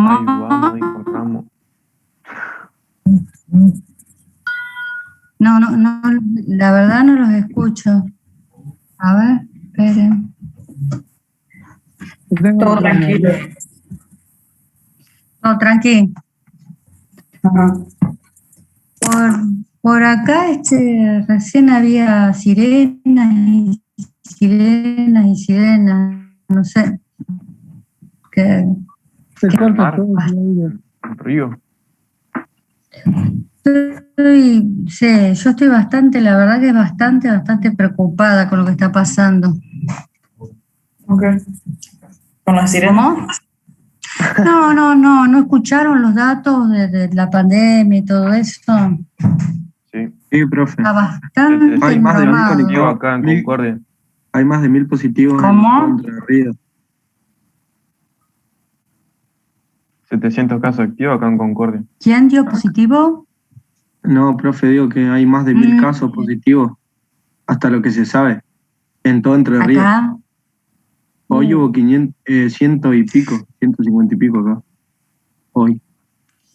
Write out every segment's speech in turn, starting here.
Ahí vamos, encontramos. No, la verdad no los escucho. A ver, esperen. Todo tranquilo. No, tranqui. Ajá. Por acá recién había sirenas y sirenas y sirenas. No sé. El mar, el río. Sí, yo estoy bastante, la verdad que bastante preocupada con lo que está pasando. Ok. ¿Con las sirenas? ¿Cómo? No escucharon los datos de la pandemia y todo eso. Sí, profe. Está bastante Hay más de 1000 enromado. conectados Acá en Concordia. Hay más de 1000 positivos ¿Cómo? en Entre Ríos. 700 casos activos acá en Concordia. ¿Quién dio positivo? No, profe, digo que hay más de 1000 casos positivos, hasta lo que se sabe, en todo Entre Ríos. Acá. Hoy hubo 100 y pico, 150 y pico acá. Hoy.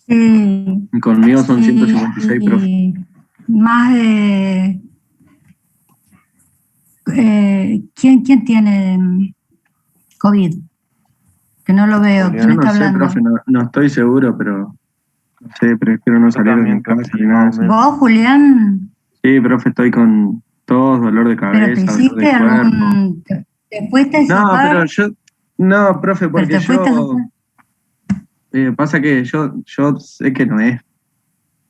Sí. Y conmigo son 156, profe. Más de... ¿quién tiene COVID? Que no lo veo. Julián. ¿Quién Yo está no sé, hablando? profe, no estoy seguro, pero no sé, prefiero no salir de mi casa ni nada de eso. ¿Vos, Julián? Sí, profe, estoy con tos, dolor de ¿Pero cabeza, te dolor de hiciste cuerpo. algún... ¿Te fuiste a No, hisopar? pero no, profe, ¿Pero porque te fuiste a hisopar? pasa que yo sé que no es.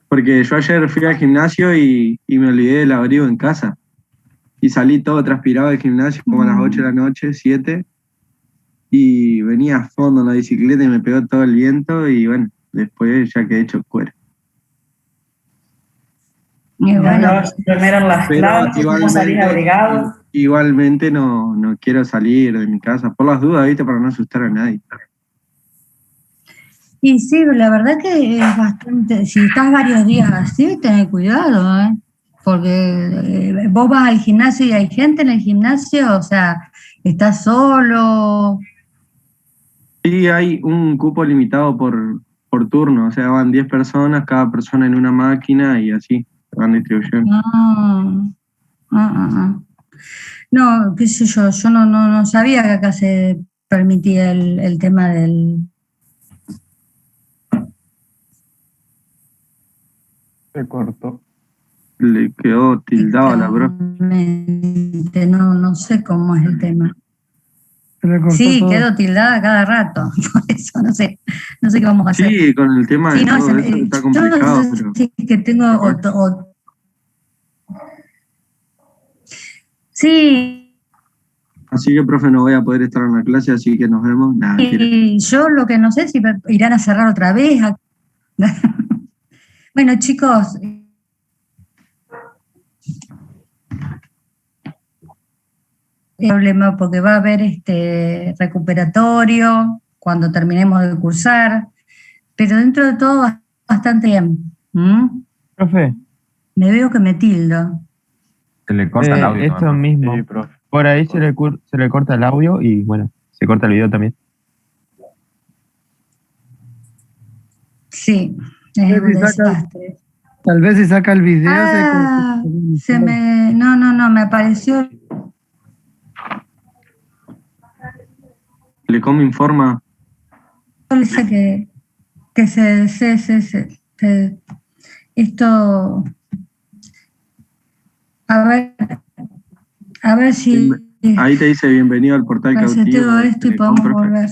Porque yo ayer fui al gimnasio y me olvidé del abrigo en casa. Y salí todo transpirado del gimnasio como a las 8 de la noche, 7. Y venía a fondo en la bicicleta y me pegó todo el viento y bueno, después ya quedé hecho cuero. Y No, bueno, no, primero en las Pero clases, no salís abrigado. igualmente no quiero salir de mi casa, por las dudas, ¿viste? Para no asustar a nadie. y sí, la verdad que es bastante, si estás varios días así, ten cuidado, ¿eh? Porque vos vas al gimnasio y hay gente en el gimnasio, o sea, estás solo. Sí, hay un cupo limitado por turno, o sea, van 10 personas, cada persona en una máquina y así, se van distribuyendo. Ah. No, qué sé yo no sabía que acá se permitía el tema del... Se cortó. Le quedó tildado a la bro. No sé cómo es el tema. Sí, todo. quedo tildada cada rato, por eso no sé qué vamos a hacer. Sí, con el tema de Sí, no, todo eso está yo complicado, no sé pero si es que tengo sí, así que, profe, no voy a poder estar en la clase, así que nos vemos. Nada, mentira. y yo lo que no sé es si irán a cerrar otra vez. Bueno, chicos, problema porque va a haber recuperatorio cuando terminemos de cursar, pero dentro de todo bastante bien. Profe, Me veo que me tildo. Se le corta el audio. esto ¿no? mismo. Sí, profe. Por ahí se le corta el audio y bueno, se corta el video también. Sí, es un desastre. Tal vez si saca el video No, me apareció. Le como informa. Dice que esto, a ver si Ahí te dice bienvenido al portal cautivo. reseteo esto y podemos volver.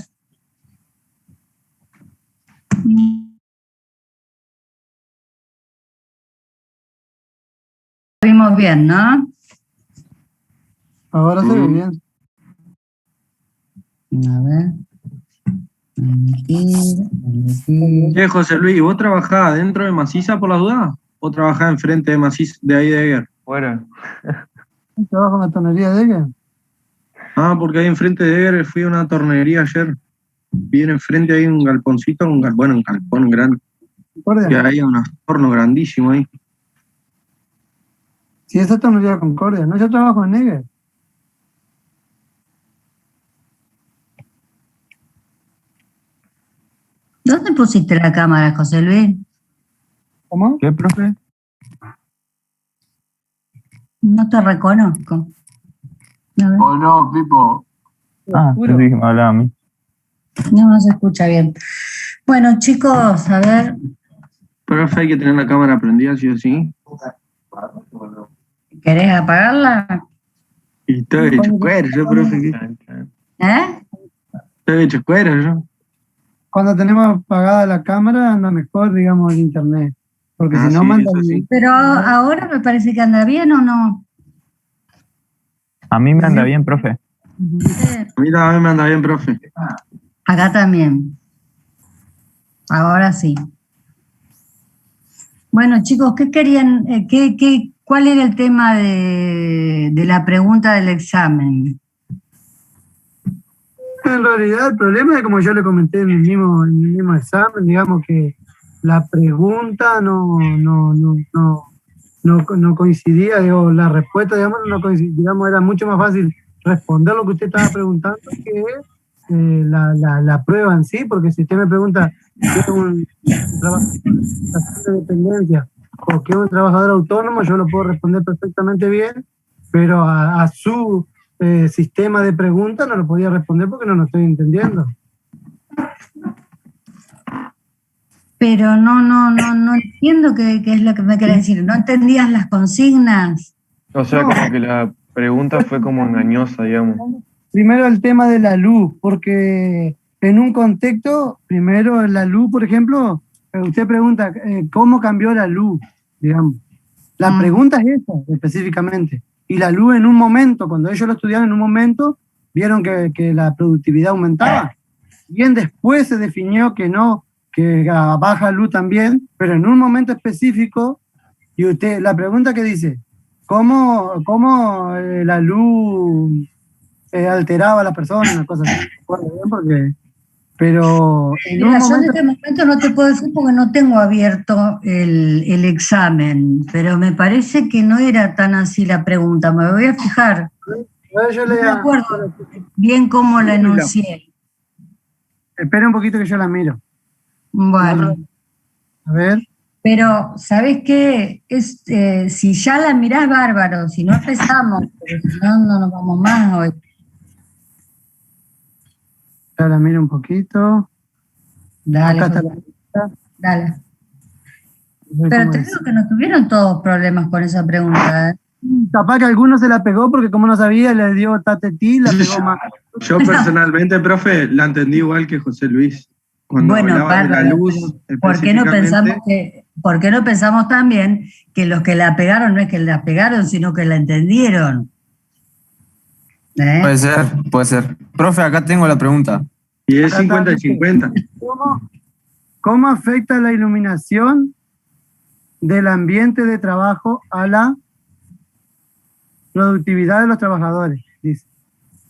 Vimos bien, ¿no? Ahora se ve bien. A ver. José Luis, ¿vos trabajás dentro de Maciza por las dudas? ¿O trabajás enfrente de Maciza, de ahí de Eger? Fuera. ¿Trabajo en la tornería de Eger? Ah, porque ahí enfrente de Eger fui a una tornería ayer. Vi enfrente ahí un galponcito, un galpón grande. Y hay un horno grandísimo ahí. Sí, esa tornería Concordia, ¿no? Yo trabajo en Eger. ¿Dónde pusiste la cámara, José Luis? ¿Cómo? ¿Qué, profe? No te reconozco. A ver, ¿O no, Pipo? Ah, Oscuro. pensé que me hablaba a mí. no se escucha bien. Bueno, chicos, a ver, Profe, hay que tener la cámara prendida, sí o sí. ¿querés apagarla? Y estoy hecho cuero, yo, profe. Chan, chan. ¿Eh? Estoy hecho cuero, yo. Cuando tenemos apagada la cámara anda mejor, digamos, el internet. Porque Ah, si no sí, manda eso sí. Pero ahora me parece que anda bien o no. A mí me anda bien, profe. A mí también me anda bien, profe. Acá también. Ahora sí. Bueno, chicos, ¿qué querían? ¿Cuál era el tema de la pregunta del examen? En realidad, el problema es como yo le comenté en el mismo examen, digamos que la pregunta no coincidía, digo, la respuesta, digamos, no coincidía, digamos, era mucho más fácil responder lo que usted estaba preguntando que la prueba en sí, porque si usted me pregunta qué es un trabajador de dependencia o qué es un trabajador autónomo, yo lo puedo responder perfectamente bien, pero a su sistema de preguntas no lo podía responder porque no lo estoy entendiendo. Pero no entiendo qué es lo que me querés decir. ¿No entendías las consignas? O sea, como que la pregunta fue como engañosa, digamos. Primero el tema de la luz, porque en un contexto, primero la luz, por ejemplo, usted pregunta, ¿cómo cambió la luz? Digamos. La pregunta es esa, específicamente. Y la luz en un momento, cuando ellos lo estudiaron en un momento, vieron que la productividad aumentaba. Bien después se definió que no, que a baja luz también, pero en un momento específico, y usted, la pregunta que dice, ¿cómo la luz alteraba a la persona, una cosa así? No me acuerdo bien porque, pero en un Mira, yo en momento... este momento no te puedo decir porque no tengo abierto el examen, pero me parece que no era tan así la pregunta. Me voy a fijar. Yo No me le acuerdo bien cómo la enuncié. espera un poquito que yo la miro. Bueno, A ver. pero ¿sabés qué? Si ya la mirás, bárbaro. Si no empezamos, pero si no, no nos vamos más hoy. Ya la miro un poquito. Dale, Acá está José, la... dale. ver Pero cómo te es. digo que no tuvieron todos problemas con esa pregunta, ¿eh? Capaz que alguno se la pegó porque como no sabía, le dio tatetí, la pegó más. Yo personalmente, profe, la entendí igual que José Luis. Cuando Bueno, hablaba de la bárbaro, luz, pero ¿por qué no pensamos por qué no pensamos también que los que la pegaron no es que la pegaron, sino que la entendieron? ¿Eh? Puede ser, puede ser. Profe, acá tengo la pregunta. Y es Acá está, 50 y 50. ¿Cómo afecta la iluminación del ambiente de trabajo a la productividad de los trabajadores? Dice,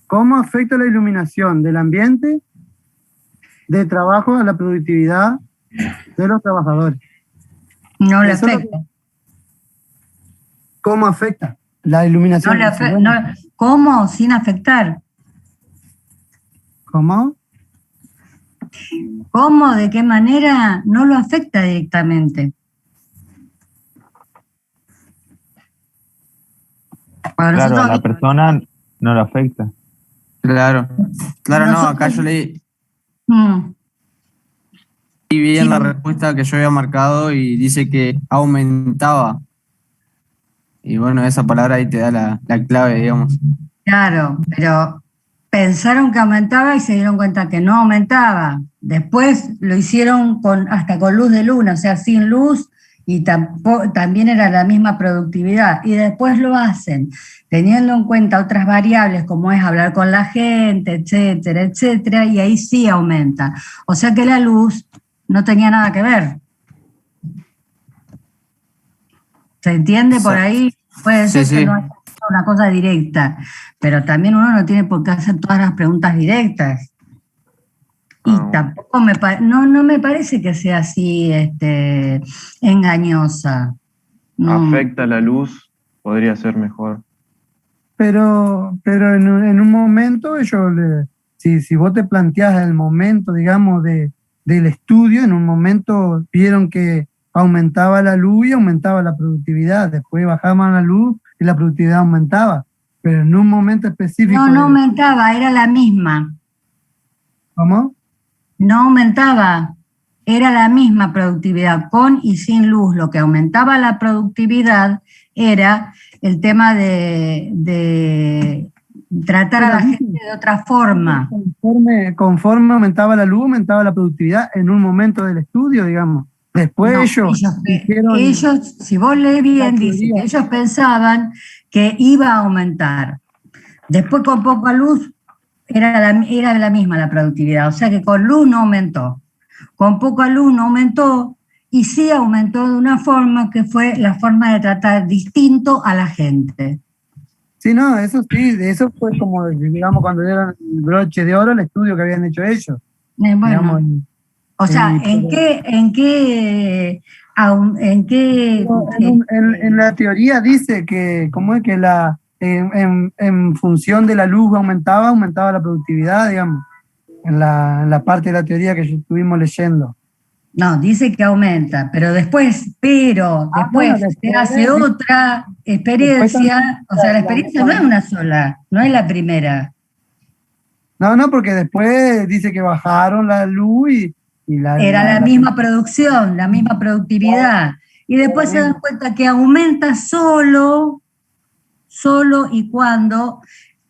¿cómo afecta la iluminación del ambiente de trabajo a la productividad de los trabajadores? No le Eso es lo afecta. ¿Cómo afecta la iluminación? No le Dice, afecta. bueno, ¿Cómo? Sin afectar. ¿cómo? ¿Cómo? ¿De qué manera? No lo afecta directamente. Para Claro, a nosotros, la persona no le afecta. Claro, claro, no, Nosotros- acá yo leí Mm, bien sí. la respuesta que yo había marcado y dice que aumentaba. Y bueno, esa palabra ahí te da la clave, digamos. Claro, pero pensaron que aumentaba y se dieron cuenta que no aumentaba. Después lo hicieron hasta con luz de luna, o sea, sin luz, y también era la misma productividad. Y después lo hacen teniendo en cuenta otras variables como es hablar con la gente, etcétera, etcétera, y ahí sí aumenta. O sea que la luz no tenía nada que ver. ¿Se entiende por ahí? Puede Sí, ser que sí. no haya sido una cosa directa, pero también uno no tiene por qué hacer todas las preguntas directas. Y tampoco no me parece que sea así engañosa. No. Afecta la luz, podría ser mejor. Pero en un momento si vos te planteás el momento, digamos, de del estudio, en un momento vieron que aumentaba la luz y aumentaba la productividad, después bajaban la luz y la productividad aumentaba, pero en un momento específico... No aumentaba, era la misma. ¿Cómo? No aumentaba, era la misma productividad, con y sin luz. Lo que aumentaba la productividad era el tema de tratar a la gente de otra forma. Conforme aumentaba la luz, aumentaba la productividad en un momento del estudio, digamos. Después No, ellos, si vos lees bien, dice que ellos pensaban que iba a aumentar. Después con poca luz era la misma la productividad, o sea que con luz no aumentó. Con poca luz no aumentó, y sí aumentó de una forma que fue la forma de tratar distinto a la gente. Sí, no, eso sí, eso fue como, digamos, cuando dieron el broche de oro, el estudio que habían hecho ellos. Bueno, digamos, o sea, ¿en qué en la teoría dice que, ¿cómo es que en función de la luz aumentaba la productividad, digamos, en la parte de la teoría que estuvimos leyendo? No, dice que aumenta, pero después se hace otra experiencia, o sea, la experiencia no es una sola, no es la primera. No, porque después dice que bajaron la luz y era la misma producción, la misma productividad. Y después se dan cuenta que aumenta solo y cuando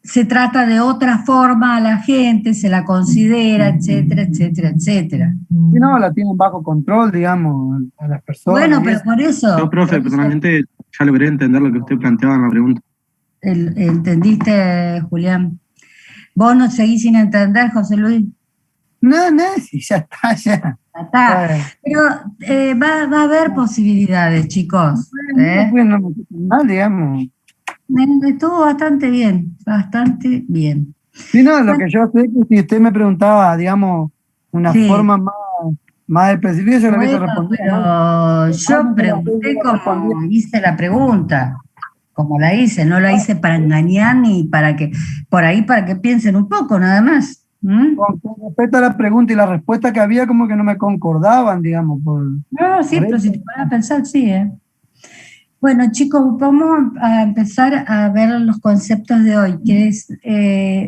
se trata de otra forma a la gente, se la considera, etcétera, etcétera, etcétera. Sí, no, la tienen bajo control, digamos, a las personas. Bueno, pero por eso... Yo, profe, personalmente ya logré entender lo que usted planteaba en la pregunta. ¿Entendiste, Julián? ¿Vos no seguís sin entender, José Luis? No, sí, ya está. Ya está. Pero va a haber posibilidades, chicos. Bueno, mal, digamos. Estuvo bastante bien. Sí, no, lo que yo sé es que si usted me preguntaba, digamos, una forma más específica, yo lo hubiese respondido. Pero yo pregunté como hice la pregunta, como la hice, no la hice para engañar ni para que piensen un poco, nada más. Con respecto a la pregunta y la respuesta que había, como que no me concordaban, digamos. No, sí, pero si te pones a pensar, sí, Bueno, chicos, vamos a empezar a ver los conceptos de hoy, que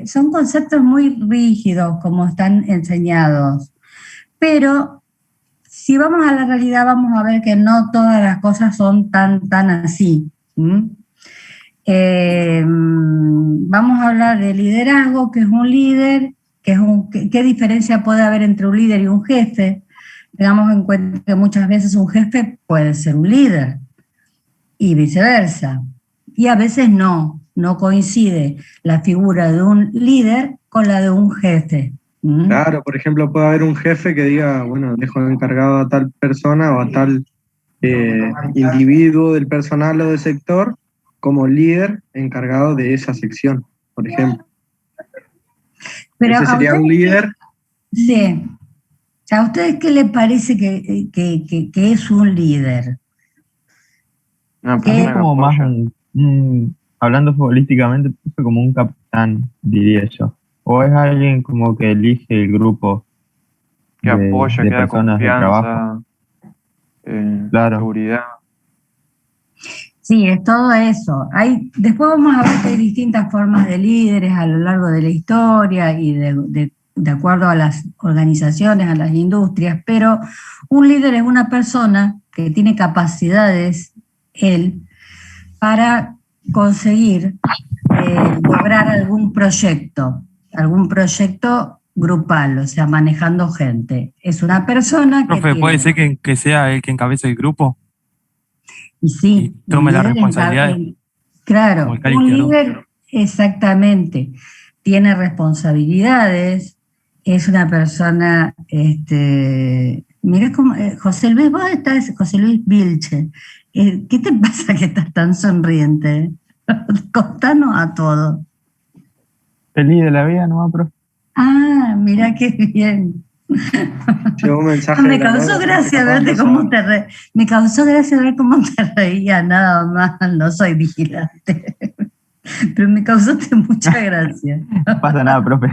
son conceptos muy rígidos, como están enseñados. Pero si vamos a la realidad, vamos a ver que no todas las cosas son tan así. Vamos a hablar de liderazgo, que es un líder, ¿qué diferencia puede haber entre un líder y un jefe? Tengamos en cuenta que muchas veces un jefe puede ser un líder y viceversa. Y a veces no coincide la figura de un líder con la de un jefe. Claro, por ejemplo, puede haber un jefe que diga, bueno, dejo encargado a tal persona o a tal individuo del personal o del sector como líder encargado de esa sección, por ejemplo. Pero ese sería un líder. Sí. ¿A ustedes qué les parece que es un líder? Es como más hablando futbolísticamente, como un capitán, diría yo. O es alguien como que elige el grupo que apoya, que da personas de trabajo. Claro. Seguridad. Sí, es todo eso. Después vamos a ver que hay distintas formas de líderes a lo largo de la historia y de acuerdo a las organizaciones, a las industrias, pero un líder es una persona que tiene capacidades, para conseguir lograr algún proyecto grupal, o sea, manejando gente. Es una persona que Profe, ¿puede ser que sea el que encabece el grupo? Y sí. Y tome la responsabilidad. Claro, un líder, exactamente, tiene responsabilidades, es una persona, mirá cómo, José Luis, vos estás, José Luis Vilche, ¿qué te pasa que estás tan sonriente? Contanos a todos. Feliz de la vida, ¿no, profe? Ah, mira qué bien. Llegó un mensaje. Me causó gracia verte cómo te reías. Me causó gracia ver cómo te reías, nada más. No soy vigilante. Pero me causaste mucha gracia. No pasa nada, profe.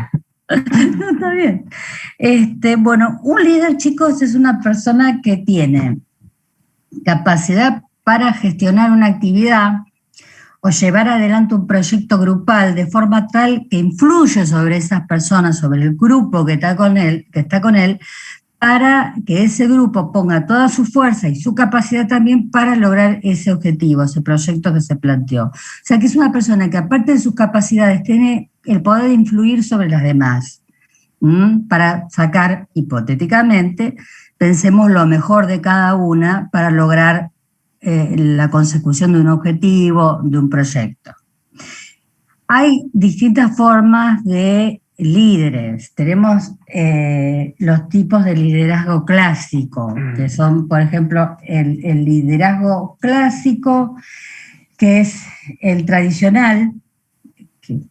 No, está bien. Bueno, un líder, chicos, es una persona que tiene capacidad para gestionar una actividad o llevar adelante un proyecto grupal de forma tal que influye sobre esas personas, sobre el grupo que está con él, para que ese grupo ponga toda su fuerza y su capacidad también para lograr ese objetivo, ese proyecto que se planteó. O sea, que es una persona que aparte de sus capacidades tiene el poder de influir sobre las demás, para sacar, hipotéticamente, pensemos lo mejor de cada una para lograr la consecución de un objetivo, de un proyecto. Hay distintas formas de líderes. Tenemos los tipos de liderazgo clásico, que son, por ejemplo, el liderazgo clásico, que es el tradicional, que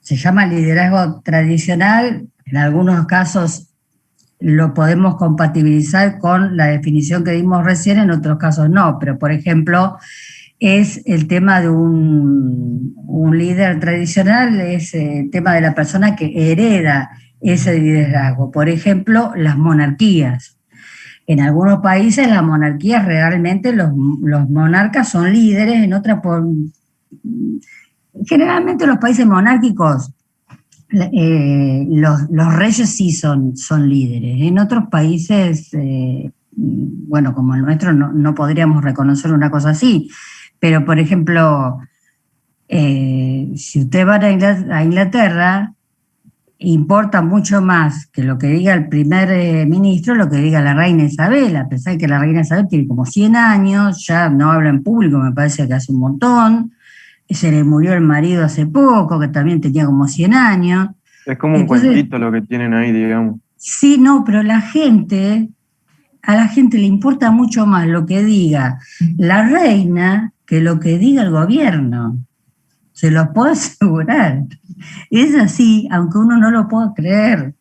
se llama liderazgo tradicional. En algunos casos lo podemos compatibilizar con la definición que dimos recién, en otros casos no, pero por ejemplo, es el tema de un líder tradicional, es el tema de la persona que hereda ese liderazgo. Por ejemplo, las monarquías. En algunos países las monarquías realmente los monarcas son líderes, en otras generalmente los países monárquicos los reyes sí son líderes. En otros países, bueno, como el nuestro, no podríamos reconocer una cosa así. Pero, por ejemplo, si usted va a Inglaterra, importa mucho más que lo que diga el primer ministro, lo que diga la reina Isabel, a pesar de que la reina Isabel tiene como 100 años, ya no habla en público, me parece que hace un montón. Se le murió el marido hace poco, que también tenía como 100 años. Es como un cuentito lo que tienen ahí, digamos. Sí, no, pero a la gente le importa mucho más lo que diga la reina que lo que diga el gobierno. Se los puedo asegurar. Es así, aunque uno no lo pueda creer.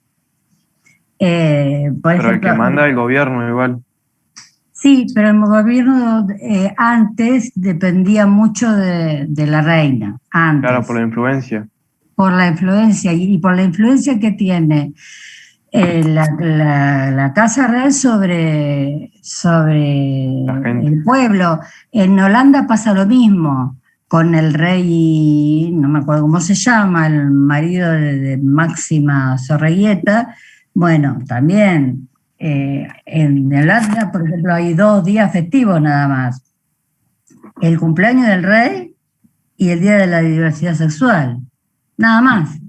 Por ejemplo, el que manda el gobierno igual. Sí, pero el gobierno antes dependía mucho de la reina. Antes. Claro, por la influencia. Por la influencia, y por la influencia que tiene la Casa Real sobre el pueblo. En Holanda pasa lo mismo, con el rey, no me acuerdo cómo se llama, el marido de Máxima Zorreguieta. Bueno, también en Holanda, por ejemplo, hay 2 días festivos nada más. El cumpleaños del rey y el Día de la Diversidad Sexual. Nada más.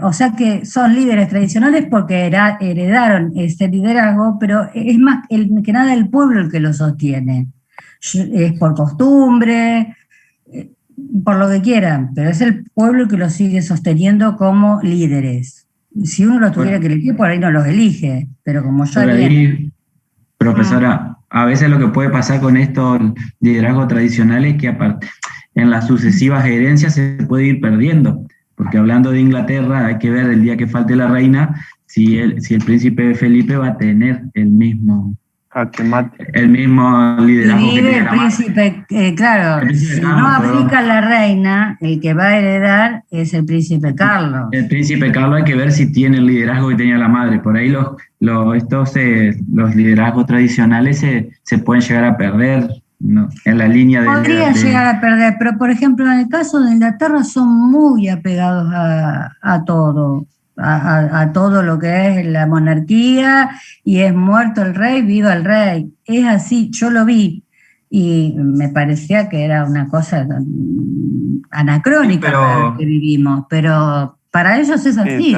O sea que son líderes tradicionales porque heredaron ese liderazgo, pero es más que nada el pueblo el que lo sostiene. Es por costumbre, por lo que quieran, pero es el pueblo el que los sigue sosteniendo como líderes. Si uno los tuviera que elegir, por ahí no los elige, pero como ya por ahí, profesora, a veces lo que puede pasar con estos liderazgos tradicionales es que en las sucesivas herencias se puede ir perdiendo, porque hablando de Inglaterra hay que ver el día que falte la reina si el príncipe Felipe va a tener el mismo liderazgo que tiene el príncipe, claro, si no aplica la reina, el que va a heredar es el príncipe Carlos. El príncipe Carlos hay que ver si tiene el liderazgo que tenía la madre. Por ahí los liderazgos tradicionales se pueden llegar a perder, ¿no? En la línea de... Podría llegar a perder, pero por ejemplo en el caso de Inglaterra son muy apegados a todo. A todo lo que es la monarquía, y es muerto el rey, viva el rey. Es así, yo lo vi y me parecía que era una cosa anacrónica para lo que vivimos, pero para ellos es así.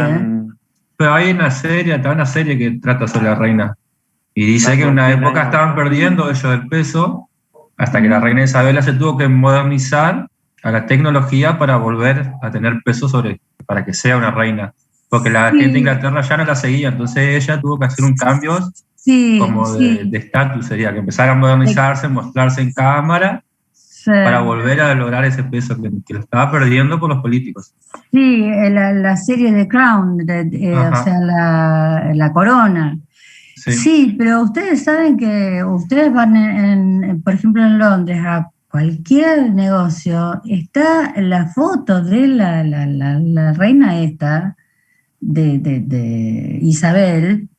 Pero hay una serie que trata sobre la reina y dice que en una época estaban perdiendo ellos el peso hasta que la reina Isabela se tuvo que modernizar a la tecnología para volver a tener peso para que sea una reina. Porque la gente de Inglaterra ya no la seguía, entonces ella tuvo que hacer un cambio de estatus, sería que empezara a modernizarse, mostrarse en cámara, para volver a lograr ese peso que lo estaba perdiendo por los políticos. Sí, la serie de Crown, o sea, la corona. Sí, pero ustedes saben que ustedes van, por ejemplo, en Londres, a cualquier negocio, está la foto de la reina esta, de Isabel,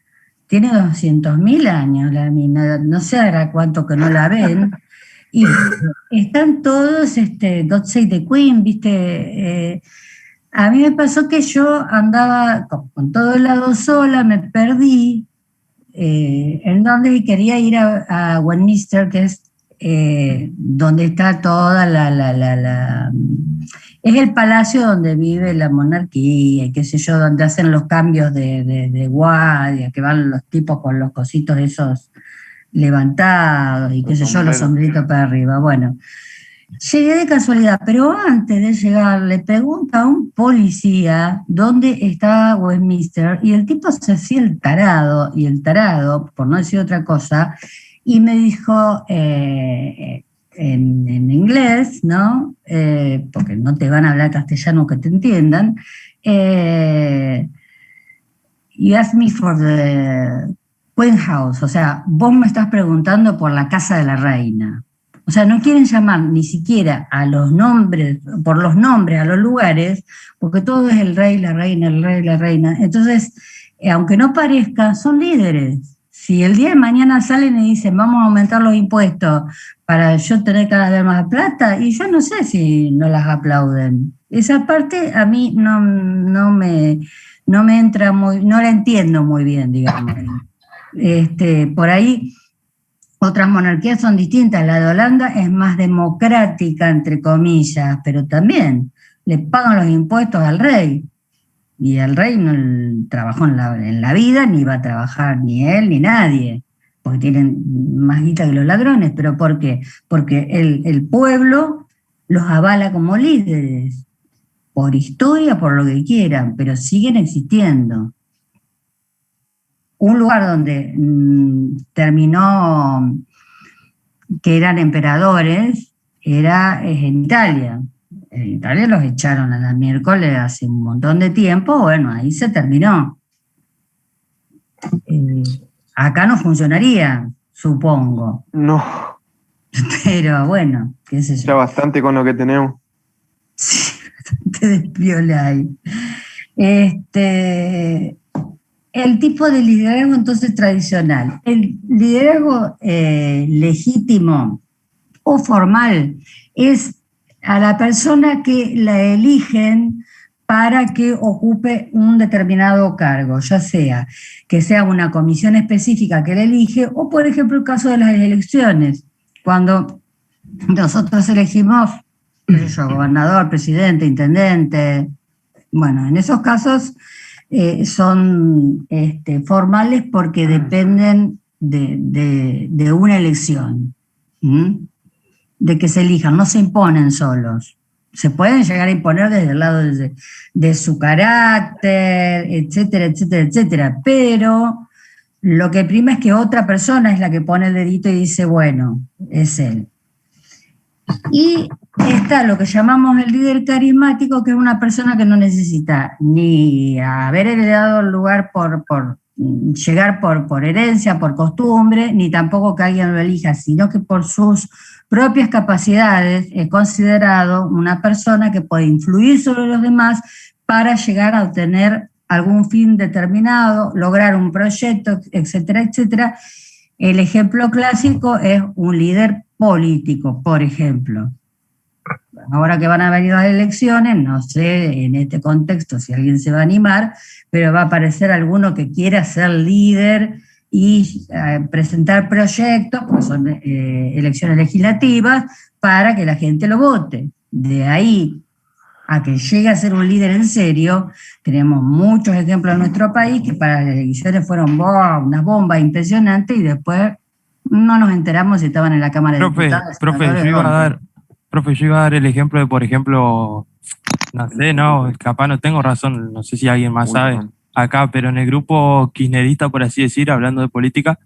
tiene 200.000 años la mina, no sé ahora cuánto que no la ven, y están todos, God Save the Queen, ¿viste? A mí me pasó que yo andaba con todo el lado sola, me perdí, en donde quería ir a Westminster, que es donde está toda es el palacio donde vive la monarquía, y qué sé yo, donde hacen los cambios de guardia, que van los tipos con los cositos esos levantados, y qué sé yo, los sombreritos para arriba. Bueno, llegué de casualidad, pero antes de llegar le pregunta a un policía dónde estaba Westminster, y el tipo se hacía el tarado, por no decir otra cosa, y me dijo en inglés, ¿no? Porque no te van a hablar castellano que te entiendan. You asked me for the Queen House, o sea, vos me estás preguntando por la casa de la reina. O sea, no quieren llamar ni siquiera a los nombres, por los nombres a los lugares, porque todo es el rey, la reina, el rey, la reina. Entonces, aunque no parezca, son líderes. Si el día de mañana salen y dicen vamos a aumentar los impuestos para yo tener cada vez más plata, y yo no sé si no las aplauden. Esa parte a mí no me entra muy, no la entiendo muy bien, digamos. Por ahí otras monarquías son distintas. La de Holanda es más democrática, entre comillas, pero también le pagan los impuestos al rey. Y el rey no trabajó en la vida, ni va a trabajar ni él ni nadie, porque tienen más guita que los ladrones. ¿Pero por qué? Porque el pueblo los avala como líderes, por historia, por lo que quieran, pero siguen existiendo. Un lugar donde terminó que eran emperadores es en Italia. En Italia los echaron a la miércoles hace un montón de tiempo, bueno, ahí se terminó. Acá no funcionaría, supongo. No. Pero bueno, qué sé yo. Ya bastante con lo que tenemos. Sí, bastante despiola ahí. El tipo de liderazgo entonces tradicional. El liderazgo legítimo o formal es a la persona que la eligen para que ocupe un determinado cargo, ya sea que sea una comisión específica que la elige, o por ejemplo el caso de las elecciones, cuando nosotros elegimos, qué sé yo, gobernador, presidente, intendente. Bueno, en esos casos son formales porque dependen de una elección. De que se elijan, no se imponen solos. Se pueden llegar a imponer desde el lado de su carácter, etcétera, etcétera, etcétera, pero lo que prima es que otra persona es la que pone el dedito y dice, bueno, es él. Y está lo que llamamos el líder carismático, que es una persona que no necesita ni haber heredado el lugar por llegar por herencia, por costumbre, ni tampoco que alguien lo elija, sino que por sus propias capacidades es considerado una persona que puede influir sobre los demás para llegar a obtener algún fin determinado, lograr un proyecto, etcétera, etcétera. El ejemplo clásico es un líder político, por ejemplo. Ahora que van a venir las elecciones, no sé en este contexto si alguien se va a animar, pero va a aparecer alguno que quiera ser líder y presentar proyectos, porque son elecciones legislativas, para que la gente lo vote. De ahí a que llegue a ser un líder en serio, tenemos muchos ejemplos en nuestro país que para las elecciones fueron unas bombas impresionantes y después no nos enteramos si estaban en la Cámara de Diputados. Profe, yo iba a dar el ejemplo de, por ejemplo, no sé, capaz no tengo razón, no sé si alguien más sabe acá, pero en el grupo kirchnerista, por así decir, hablando de política,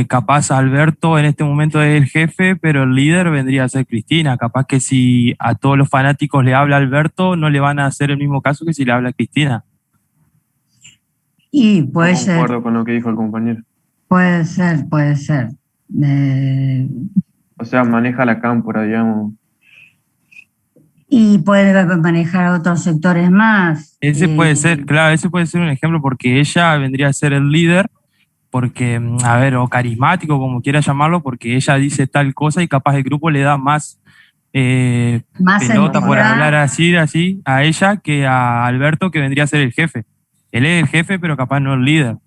capaz Alberto en este momento es el jefe, pero el líder vendría a ser Cristina. Capaz que si a todos los fanáticos le habla Alberto, no le van a hacer el mismo caso que si le habla Cristina. Y puede ser. Concuerdo con lo que dijo el compañero. Puede ser. O sea, maneja la cámpora, digamos. Y puede manejar otros sectores más. Ese puede ser, claro, ese puede ser un ejemplo porque ella vendría a ser el líder, porque, a ver, o carismático, como quiera llamarlo, porque ella dice tal cosa y capaz el grupo le da más Más pelota, por entidad. hablar así a ella que a Alberto, que vendría a ser el jefe. Él es el jefe, pero capaz no el líder.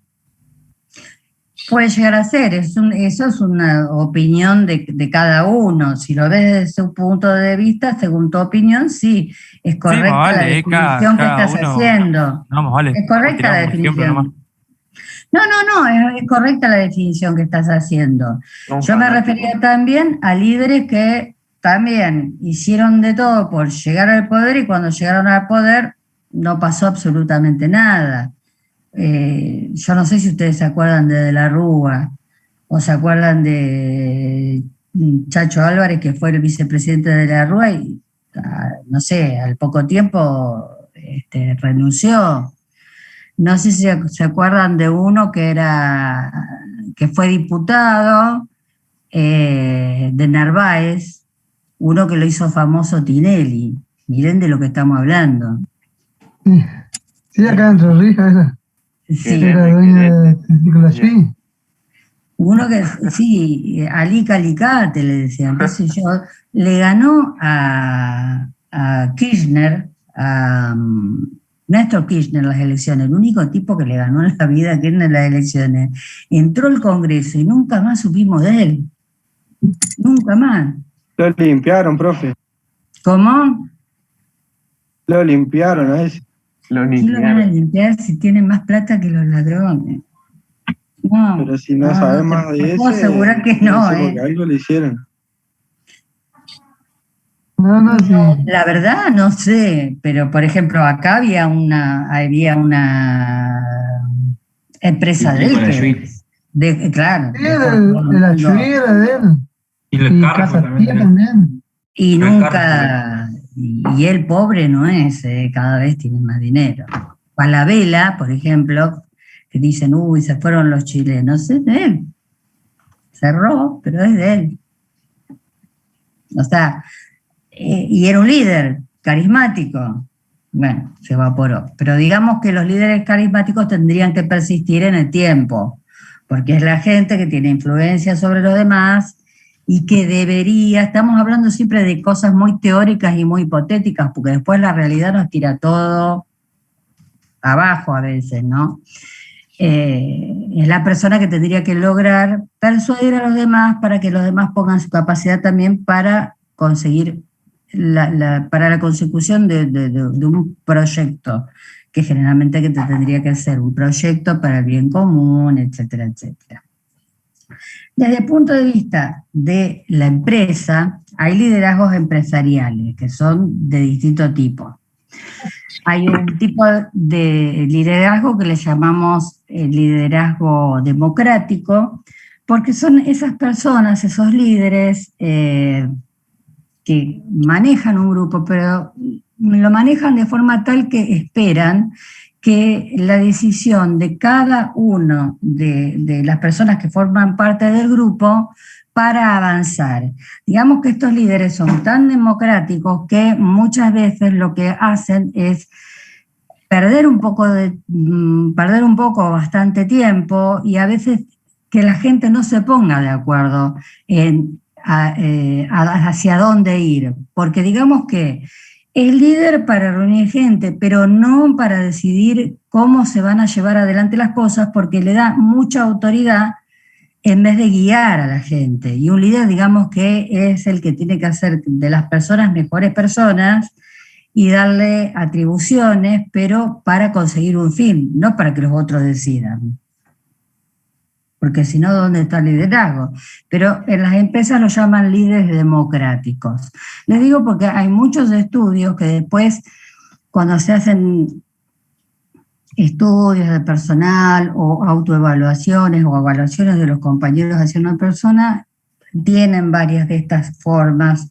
Puede llegar a ser, eso es una opinión de cada uno. Si lo ves desde su punto de vista, según tu opinión, sí, es correcta vale, la definición que cada estás uno, haciendo. Vamos, vale. Es correcta la Tiramos un ejemplo nomás. definición. No, es correcta la definición que estás haciendo. Yo me refería también a líderes que también hicieron de todo por llegar al poder y cuando llegaron al poder no pasó absolutamente nada. Yo no sé si ustedes se acuerdan de la Rúa o se acuerdan de Chacho Álvarez, que fue el vicepresidente de la Rúa y, no sé, al poco tiempo renunció. No sé si se acuerdan de uno que fue diputado de Narváez, uno que lo hizo famoso Tinelli. Miren de lo que estamos hablando. Sí, acá en Entre Ríos, esa. Sí. Era dueña de Nicolás Schmidt. Uno que, sí, Ali Calicate le decían. Entonces yo le ganó a Kirchner, a Néstor Kirchner las elecciones, el único tipo que le ganó en la vida a Kirchner las elecciones. Entró al Congreso y nunca más supimos de él. Nunca más. Lo limpiaron, profe. ¿Cómo? Lo limpiaron a ese. ¿Quién lo van a limpiar si tienen más plata que los ladrones? No, pero si no sabes más de te puedo ese, asegurar que no, porque algo le hicieron. No, sí. La verdad no sé, pero por ejemplo acá había una empresa de él. Claro. Sí, la Chuy era de él. Y el Carrefour también. Y nunca, y él pobre no es, cada vez tiene más dinero. Falabella, por ejemplo, que dicen, uy, se fueron los chilenos, es de él. Cerró, pero es de él. O sea, y era un líder carismático. Bueno, se evaporó. Pero digamos que los líderes carismáticos tendrían que persistir en el tiempo, porque es la gente que tiene influencia sobre los demás y que debería, estamos hablando siempre de cosas muy teóricas y muy hipotéticas, porque después la realidad nos tira todo abajo a veces, ¿no? Es la persona que tendría que lograr persuadir a los demás para que los demás pongan su capacidad también para conseguir para la consecución de un proyecto, que generalmente que te tendría que ser un proyecto para el bien común, etcétera, etcétera. Desde el punto de vista de la empresa, hay liderazgos empresariales que son de distinto tipo. Hay un tipo de liderazgo que le llamamos liderazgo democrático, porque son esas personas, esos líderes que manejan un grupo, pero lo manejan de forma tal que esperan que la decisión de cada uno de las personas que forman parte del grupo para avanzar. Digamos que estos líderes son tan democráticos que muchas veces lo que hacen es perder un poco, bastante tiempo, y a veces que la gente no se ponga de acuerdo en hacia dónde ir, porque digamos que es líder para reunir gente, pero no para decidir cómo se van a llevar adelante las cosas, porque le da mucha autoridad en vez de guiar a la gente. Y un líder, digamos que es el que tiene que hacer de las personas mejores personas y darle atribuciones, pero para conseguir un fin, no para que los otros decidan. Porque si no, ¿dónde está el liderazgo? Pero en las empresas lo llaman líderes democráticos. Les digo porque hay muchos estudios que después, cuando se hacen estudios de personal o autoevaluaciones o evaluaciones de los compañeros hacia una persona, tienen varias de estas formas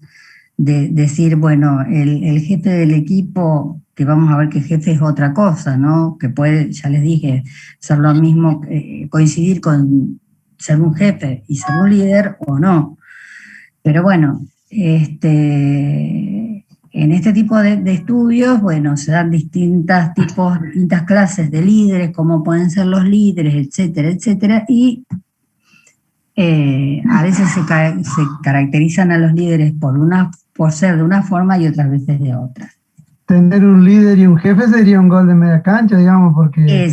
de decir, bueno, el jefe del equipo, que vamos a ver que jefe es otra cosa, ¿no? Que puede, ya les dije, ser lo mismo, coincidir con ser un jefe y ser un líder o no. Pero bueno, en este tipo de estudios, bueno, se dan distintas clases de líderes, como pueden ser los líderes, etcétera, etcétera, y a veces se caracterizan a los líderes por ser de una forma y otras veces de otra. Tener un líder y un jefe sería un gol de media cancha, digamos, porque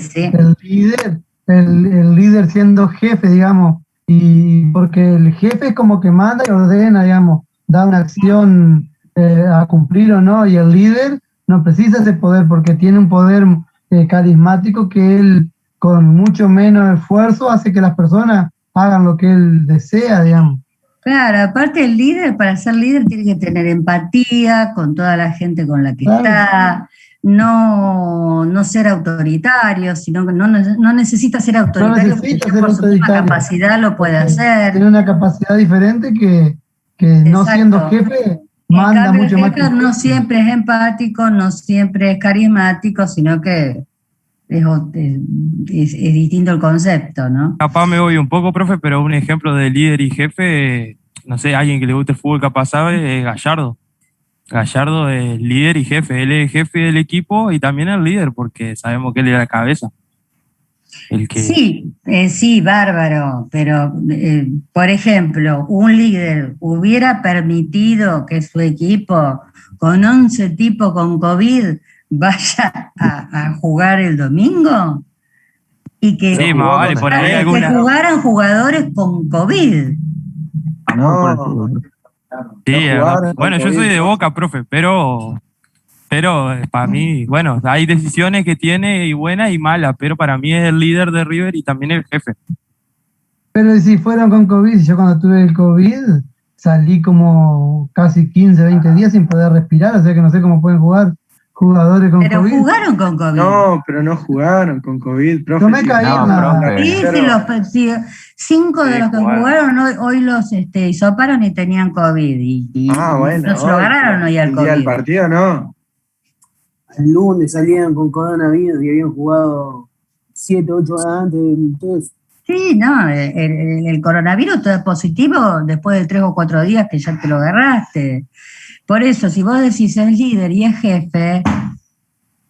el líder siendo jefe, digamos, y porque el jefe es como que manda y ordena, digamos, da una acción a cumplir o no, y el líder no precisa ese poder porque tiene un poder carismático que él con mucho menos esfuerzo hace que las personas hagan lo que él desea, digamos. Claro, aparte el líder, para ser líder tiene que tener empatía con toda la gente con la que está, no ser autoritario, sino que no necesita ser autoritario, porque por su misma capacidad lo puede hacer. Tiene una capacidad diferente que no siendo jefe manda mucho más. El jefe no siempre es empático, no siempre es carismático, sino que es distinto el concepto, ¿no? Capaz me voy un poco, profe, pero un ejemplo de líder y jefe, no sé, alguien que le guste el fútbol capaz sabe, es Gallardo. Gallardo es líder y jefe, él es jefe del equipo y también es líder, porque sabemos que él es la cabeza. Sí, bárbaro, pero por ejemplo, un líder hubiera permitido que su equipo con 11 tipos con COVID vaya a jugar el domingo y que, sí, vale, por ahí que jugaran jugadores con COVID. No, sí, bueno, yo soy de Boca, profe, pero para mí, bueno, hay decisiones que tiene y buenas y malas, pero para mí es el líder de River y también el jefe. Pero si fueron con COVID, yo cuando tuve el COVID salí como casi 15, 20 días sin poder respirar, o sea que no sé cómo pueden jugar jugadores con COVID. Pero jugaron con COVID. No, pero no jugaron con COVID, profe. No me caí nada. Sí, 5 de los que jugaron hoy los hisoparon y tenían COVID. Y bueno, no se lo agarraron hoy al el COVID. día del partido no. El lunes salían con coronavirus y habían jugado 7, 8 horas antes. Entonces, sí, no, el coronavirus todo es positivo después de 3 o 4 días que ya te lo agarraste. Por eso, si vos decís es líder y es jefe,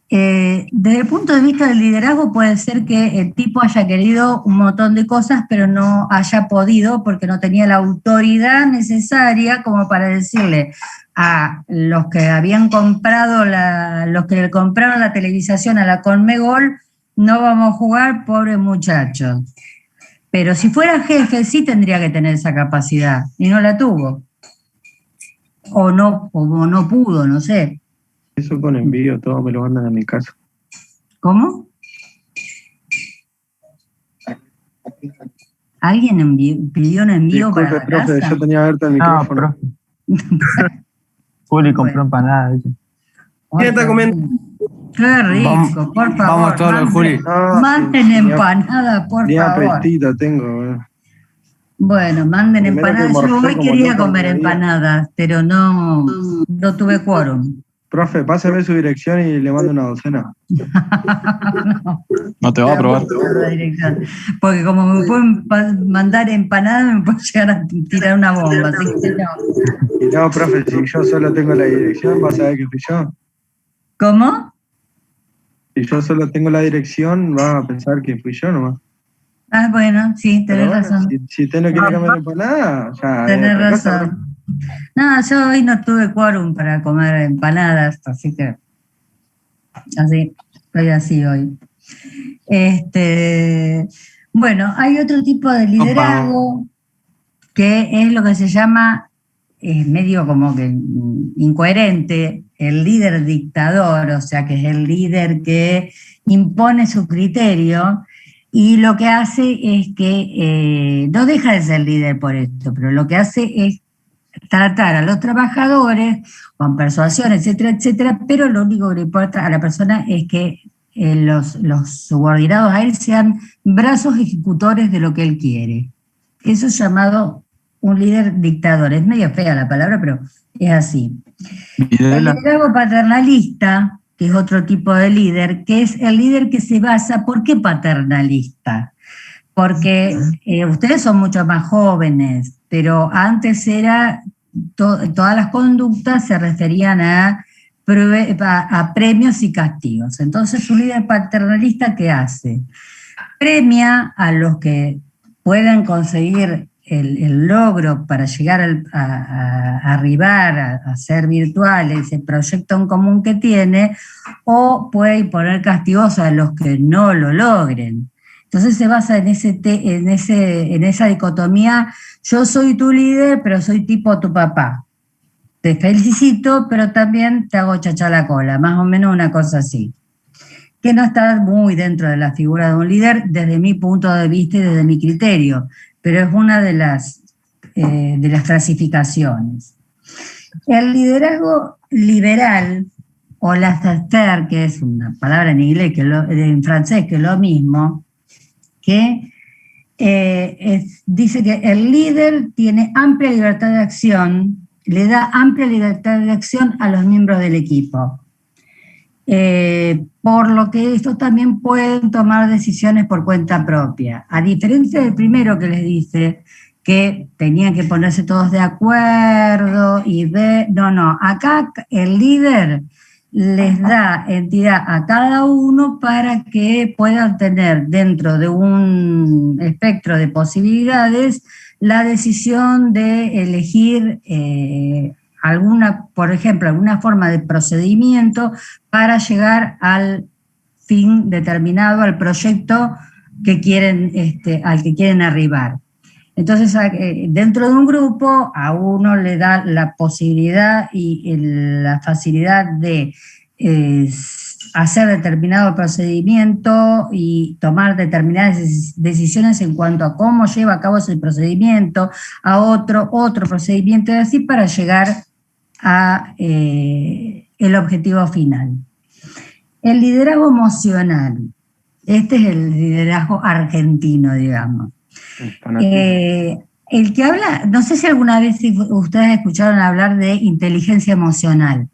desde el punto de vista del liderazgo puede ser que el tipo haya querido un montón de cosas, pero no haya podido porque no tenía la autoridad necesaria como para decirle a los que habían comprado los que le compraron la televisación a la Conmebol, no vamos a jugar, pobre muchacho. Pero si fuera jefe sí tendría que tener esa capacidad y no la tuvo. O no pudo, no sé. Eso con envío, todo me lo mandan a mi casa. ¿Cómo? ¿Alguien pidió un envío? Disculpe, para la profe, casa? yo tenía abierto el micrófono. Juli compró empanadas. ¿quién está comiendo? Qué rico, por favor. Vamos todos, Juli. Manden empanadas, por Ni favor. apetito tengo. Bueno, manden Primero que empanadas. Yo almorcé hoy como quería loco comer al mediodía. empanadas, pero no tuve quórum. Profe, pásame su dirección y le mando una docena. No te va a probar. La dirección. Porque como me pueden mandar empanadas, me pueden llegar a tirar una bomba. Así que no. Y no, profe, si yo solo tengo la dirección, vas a ver que fui yo. ¿Cómo? Si yo solo tengo la dirección, vas a pensar que fui yo nomás. Ah, bueno, sí, tenés Pero bueno, razón. si usted no quiere comer empanada, ya. Tenés otra cosa, razón. No, yo hoy no tuve quórum para comer empanadas, así que así, estoy así hoy. Bueno, hay otro tipo de liderazgo que es lo que se llama, es medio como que incoherente, el líder dictador, o sea, que es el líder que impone su criterio. Y lo que hace es que no deja de ser líder por esto, pero lo que hace es tratar a los trabajadores con persuasión, etcétera, etcétera, pero lo único que le importa a la persona es que los subordinados a él sean brazos ejecutores de lo que él quiere. Eso es llamado un líder dictador. Es medio fea la palabra, pero es así. El liderazgo paternalista, que es otro tipo de líder, que es el líder que se basa, ¿por qué paternalista? Porque ustedes son mucho más jóvenes, pero antes era todas las conductas se referían a premios y castigos. Entonces, un líder paternalista, ¿qué hace? Premia a los que puedan conseguir el logro para llegar a arribar, a ser virtuales, el proyecto en común que tiene, o puede poner castigos a los que no lo logren. Entonces se basa en esa dicotomía: yo soy tu líder, pero soy tipo tu papá. Te felicito, pero también te hago chachar la cola, más o menos una cosa así. Que no está muy dentro de la figura de un líder desde mi punto de vista y desde mi criterio, pero es una de las clasificaciones. El liderazgo liberal, o laissez-faire, que es una palabra en inglés, en francés, que es lo mismo, que dice que el líder tiene amplia libertad de acción, le da amplia libertad de acción a los miembros del equipo. Por lo que estos también pueden tomar decisiones por cuenta propia. A diferencia del primero que les dice que tenían que ponerse todos de acuerdo y ver... No, acá el líder les da entidad a cada uno para que puedan tener dentro de un espectro de posibilidades la decisión de elegir por ejemplo, alguna forma de procedimiento para llegar al fin determinado, al proyecto que quieren, al que quieren arribar. Entonces, dentro de un grupo, a uno le da la posibilidad y la facilidad de hacer determinado procedimiento y tomar determinadas decisiones en cuanto a cómo lleva a cabo ese procedimiento, a otro procedimiento, y así para llegar a el objetivo final. El liderazgo emocional, este es el liderazgo argentino, digamos. El que habla, no sé si alguna vez ustedes escucharon hablar de inteligencia emocional.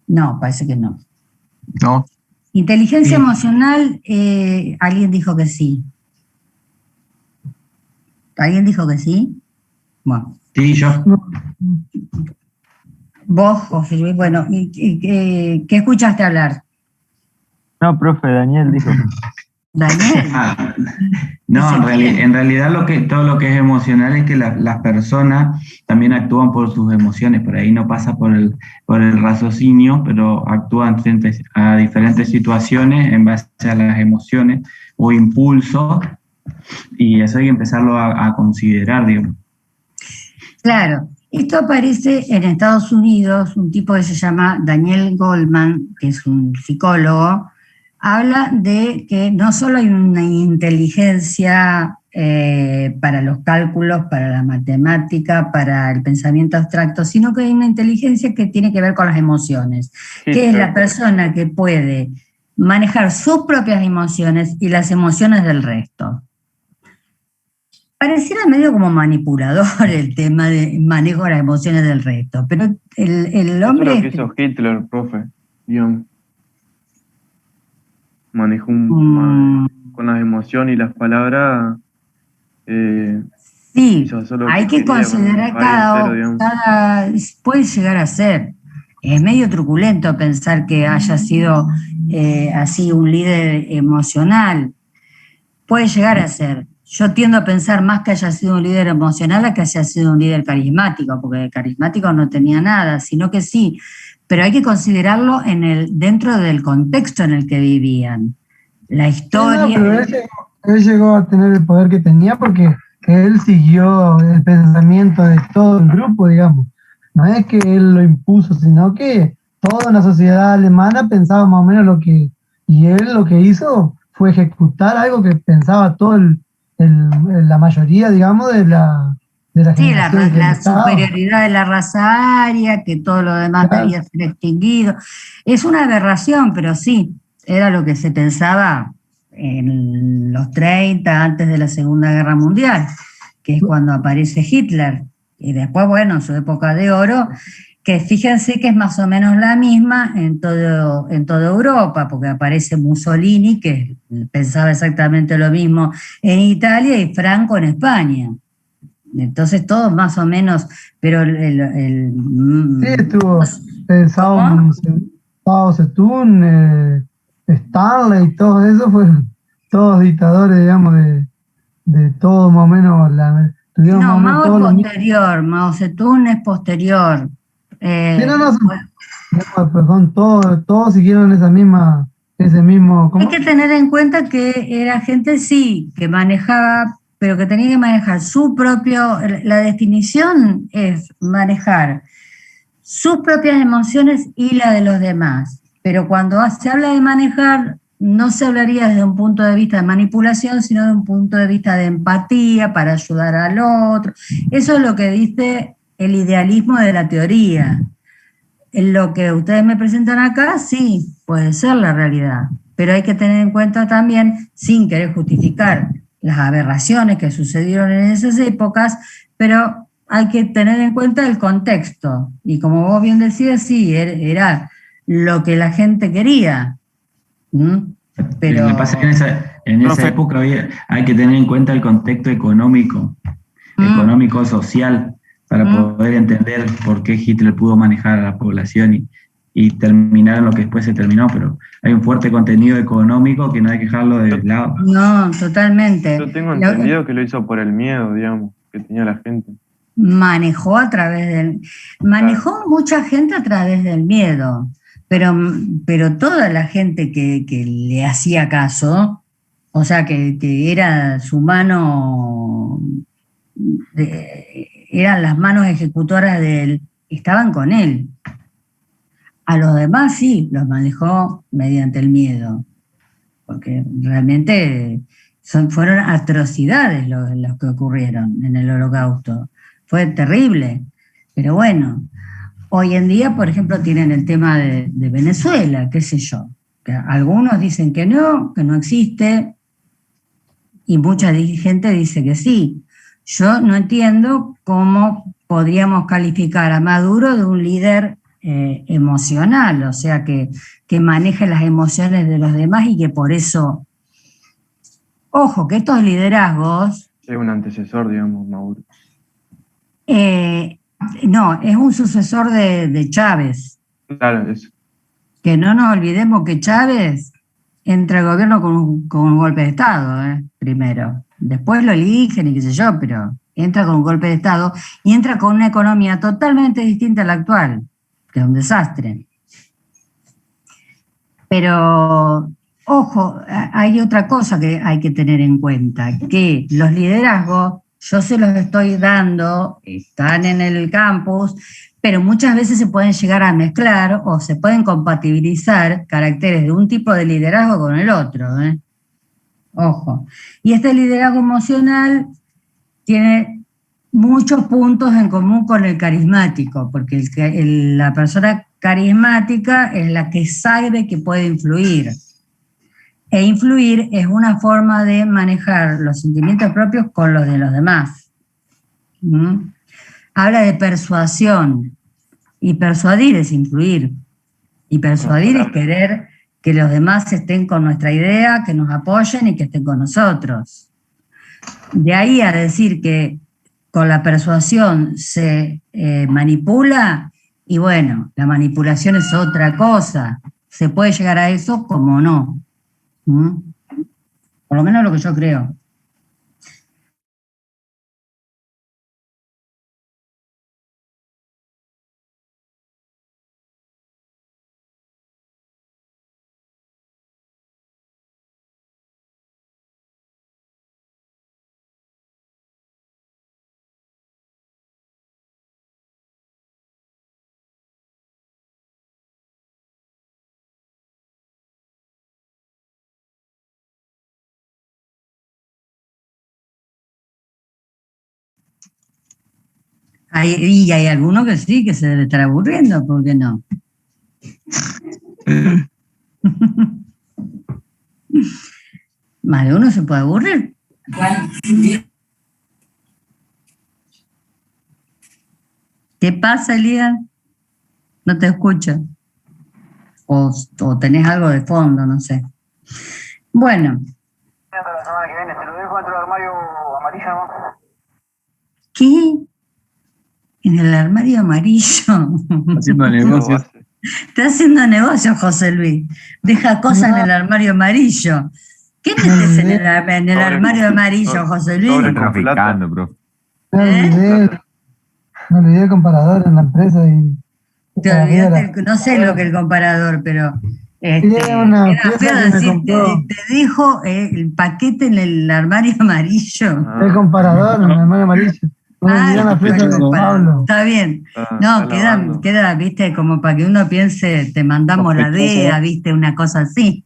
No, parece que no. No. Inteligencia emocional, alguien dijo que sí. ¿Alguien dijo que sí? Bueno. Sí, yo. Vos, José Luis, bueno, ¿qué escuchaste hablar? No, profe, Daniel dijo. ¿Daniel? No, en realidad todo lo que es emocional es que las personas también actúan por sus emociones, por ahí no pasa por el raciocinio, pero actúan frente a diferentes situaciones en base a las emociones o impulsos, y eso hay que empezarlo a considerar, digamos. Claro, esto aparece en Estados Unidos, un tipo que se llama Daniel Goleman, que es un psicólogo, habla de que no solo hay una inteligencia para los cálculos, para la matemática, para el pensamiento abstracto, sino que hay una inteligencia que tiene que ver con las emociones, que es la persona que puede manejar sus propias emociones y las emociones del resto. Pareciera medio como manipulador el tema de manejo de las emociones del resto, pero el hombre... Eso es lo que hizo Hitler, profe. Dion. Manejó con las emociones y las palabras. Sí, hay que considerar puede llegar a ser. Es medio truculento pensar que haya sido así un líder emocional. Puede llegar a ser. Yo tiendo a pensar más que haya sido un líder emocional a que haya sido un líder carismático, porque carismático no tenía nada, sino que sí, pero hay que considerarlo dentro del contexto en el que vivían. La historia... No, pero él llegó a tener el poder que tenía porque él siguió el pensamiento de todo el grupo, digamos. No es que él lo impuso, sino que toda la sociedad alemana pensaba más o menos lo que... Y él lo que hizo fue ejecutar algo que pensaba la mayoría, digamos, de la sí, la superioridad de la raza aria, que todo lo demás debía ser extinguido. Es una aberración, pero sí, era lo que se pensaba en los 30, antes de la Segunda Guerra Mundial, que es cuando aparece Hitler. Y después, bueno, en su época de oro, que fíjense que es más o menos la misma en toda Europa, porque aparece Mussolini, que pensaba exactamente lo mismo en Italia, y Franco en España. Entonces todos más o menos, pero Sí, estuvo Mao Zedong, Stanley y todo eso fueron todos dictadores, digamos, de todo más o menos, tuvieron no, más o menos Mao todos es los mismos. posterior, Mao Zedong es posterior. Sí, pues son todos siguieron ese mismo, Hay ¿cómo? que tener en cuenta que era gente, sí, que manejaba, pero que tenía que manejar su propio, la definición es manejar sus propias emociones y la de los demás. Pero cuando se habla de manejar, no se hablaría desde un punto de vista de manipulación, sino de un punto de vista de empatía para ayudar al otro. Eso es lo que dice el idealismo de la teoría. En lo que ustedes me presentan acá, sí, puede ser la realidad, pero hay que tener en cuenta también, sin querer justificar las aberraciones que sucedieron en esas épocas, pero hay que tener en cuenta el contexto. Y como vos bien decías, sí, era lo que la gente quería. Pero Lo que pasa es que en esa época hay que tener en cuenta el contexto económico-social, para poder entender por qué Hitler pudo manejar a la población y terminar en lo que después se terminó, pero hay un fuerte contenido económico que no hay que dejarlo de lado. No, totalmente. Yo tengo entendido que lo hizo por el miedo, digamos, que tenía la gente. Manejó mucha gente a través del miedo, pero toda la gente que le hacía caso, o sea, que era su mano, eran las manos ejecutoras de él, estaban con él. A los demás sí, los manejó mediante el miedo, porque realmente fueron atrocidades los que ocurrieron en el Holocausto. Fue terrible, pero bueno, hoy en día, por ejemplo, tienen el tema de Venezuela, qué sé yo, que algunos dicen que no existe, y mucha gente dice que sí. Yo no entiendo cómo podríamos calificar a Maduro de un líder emocional, o sea, que maneje las emociones de los demás y que por eso, ojo, que estos liderazgos... Es un antecesor, digamos, Maduro. No, es un sucesor de Chávez. Claro, eso. Que no nos olvidemos que Chávez entra al gobierno con un golpe de Estado, primero. Después lo eligen y qué sé yo, pero entra con un golpe de Estado y entra con una economía totalmente distinta a la actual, que es un desastre. Pero, ojo, hay otra cosa que hay que tener en cuenta, que los liderazgos, yo se los estoy dando, están en el campus, pero muchas veces se pueden llegar a mezclar o se pueden compatibilizar caracteres de un tipo de liderazgo con el otro. Ojo. Y este liderazgo emocional tiene muchos puntos en común con el carismático, porque la persona carismática es la que sabe que puede influir. E influir es una forma de manejar los sentimientos propios con los de los demás. Habla de persuasión, y persuadir es influir, y persuadir es querer que los demás estén con nuestra idea, que nos apoyen y que estén con nosotros. De ahí a decir que con la persuasión se manipula, y bueno, la manipulación es otra cosa. Se puede llegar a eso como no. Por lo menos lo que yo creo. Y hay algunos que sí, que se debe estar aburriendo, ¿por qué no? Más de uno se puede aburrir. ¿Qué pasa, Elías? No te escucho. O tenés algo de fondo, no sé. Bueno. ¿Te lo dejo dentro del armario amarillo? ¿Qué? En el armario amarillo. Haciendo negocios. Está haciendo negocio, José Luis. Deja cosas en el armario amarillo. ¿Qué metes en el armario amarillo, José Luis? Están traficando, profe. Me olvidé el comparador en la empresa y... Te olvidaste, no sé lo que el comparador, pero... una era pieza feo que me decir, compró. te dejo el paquete en el armario amarillo. El comparador en el armario amarillo. Me olvidé la pieza de comparador. Pablo. Está bien. No, queda, viste, como para que uno piense, te mandamos la DEA, viste, una cosa así.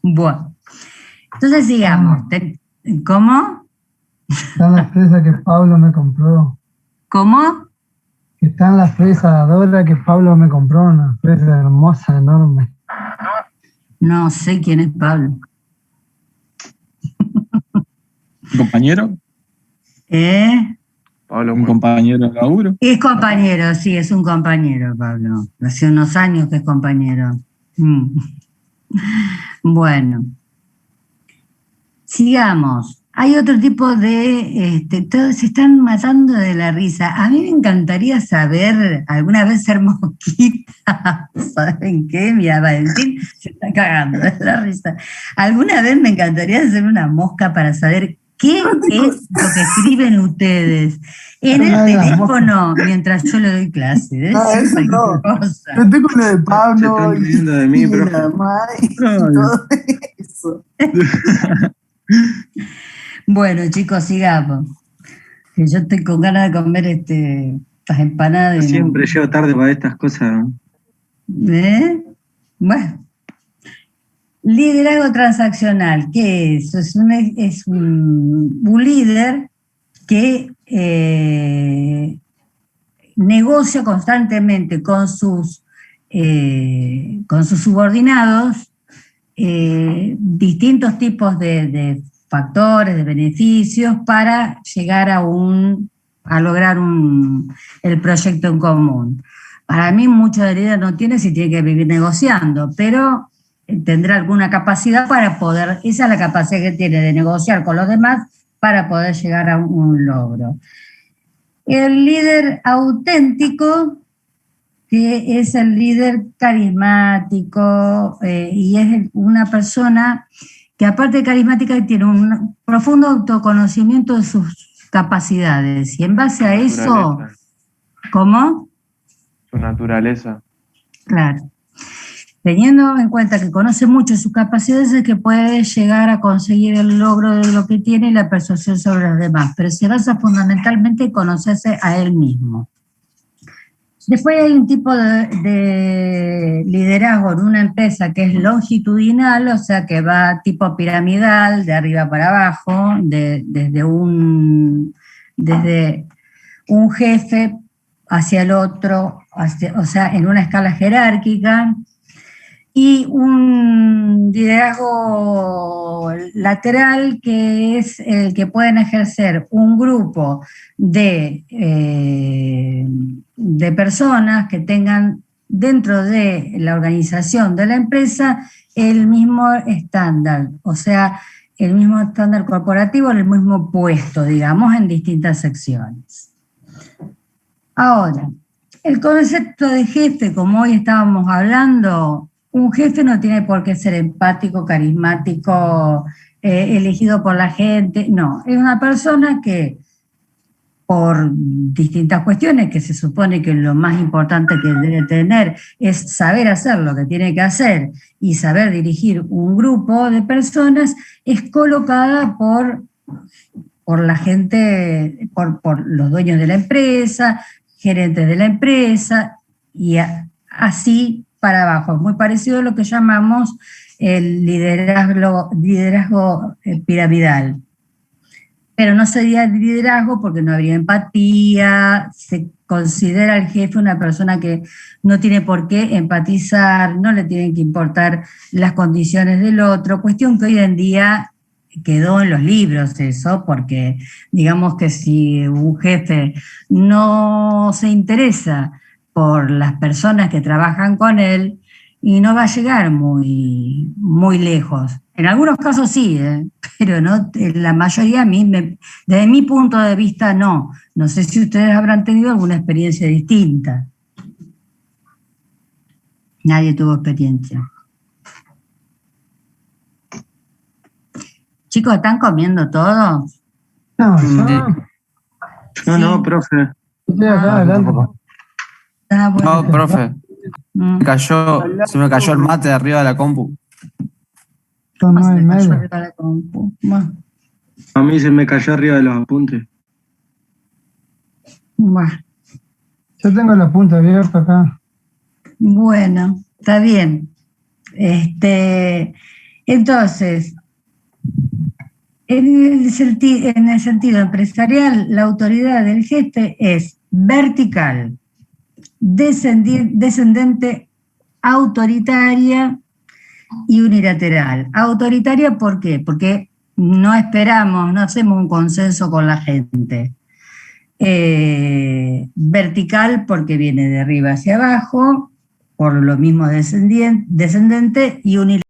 Bueno. Entonces sigamos. ¿Cómo? Están las fresas que Pablo me compró. ¿Cómo? Que están las fresas Dora que Pablo me compró, una fresa hermosa, enorme. No sé quién es Pablo. ¿Compañero? Pablo, un compañero de laburo. Es compañero, sí, es un compañero, Pablo. Hace unos años que es compañero. Bueno. Sigamos. Hay otro tipo de... todos se están matando de la risa. A mí me encantaría saber, alguna vez ser mosquita. ¿Saben qué? Mira, Valentín se está cagando de la risa. Alguna vez me encantaría ser una mosca para saber qué es lo que escriben ustedes en el teléfono mientras yo le doy clase. Debe ser eso cualquier no. cosa. Yo estoy con lo de Se Pablo están riendo de mí, y profe. la May y todo eso. Bueno, chicos, sigamos. Que yo estoy con ganas de comer estas empanadas. Siempre llego tarde para estas cosas. ¿Eh? Bueno. Liderazgo transaccional, ¿qué es? Es un líder que negocia constantemente con sus subordinados distintos tipos de factores, de beneficios para llegar a lograr el proyecto en común. Para mí mucho de líder no tiene si tiene que vivir negociando, pero tendrá alguna capacidad para poder, esa es la capacidad que tiene de negociar con los demás para poder llegar a un logro. El líder auténtico, que es el líder carismático y es una persona que aparte de carismática tiene un profundo autoconocimiento de sus capacidades y en base a eso, ¿cómo? Su naturaleza. Claro. Teniendo en cuenta que conoce mucho sus capacidades, es que puede llegar a conseguir el logro de lo que tiene y la persuasión sobre los demás, pero se basa fundamentalmente en conocerse a él mismo. Después hay un tipo de liderazgo en una empresa que es longitudinal, o sea que va tipo piramidal, de arriba para abajo, desde un jefe hacia el otro, o sea, en una escala jerárquica, y un liderazgo lateral que es el que pueden ejercer un grupo de personas que tengan dentro de la organización de la empresa el mismo estándar, o sea, el mismo estándar corporativo, el mismo puesto, digamos, en distintas secciones. Ahora, el concepto de jefe, como hoy estábamos hablando, un jefe no tiene por qué ser empático, carismático, elegido por la gente, no, es una persona que por distintas cuestiones, que se supone que lo más importante que debe tener es saber hacer lo que tiene que hacer y saber dirigir un grupo de personas, es colocada por la gente, por los dueños de la empresa, gerentes de la empresa, y así para abajo. Es muy parecido a lo que llamamos el liderazgo piramidal. Pero no sería liderazgo porque no habría empatía, se considera al jefe una persona que no tiene por qué empatizar, no le tienen que importar las condiciones del otro, cuestión que hoy en día quedó en los libros eso, porque digamos que si un jefe no se interesa por las personas que trabajan con él, y no va a llegar muy, muy lejos. En algunos casos sí, pero no, en la mayoría desde mi punto de vista no. No sé si ustedes habrán tenido alguna experiencia distinta. Nadie tuvo experiencia. Chicos, ¿están comiendo todo? No, Yo no, profe. estoy acá adelante. Ah, bueno. No, profe. Se me cayó el mate de arriba de la compu. Son ¿Cómo se 9 y le cayó media. arriba la compu? Bueno, A mí se me cayó arriba de los apuntes. bueno. Yo tengo la punta abierta acá. Bueno, está bien. Entonces, en el sentido empresarial, la autoridad del jefe es vertical, descendente, autoritaria y unilateral. Autoritaria, ¿por qué? Porque no esperamos, no hacemos un consenso con la gente. Vertical, porque viene de arriba hacia abajo, por lo mismo descendente, y unilateral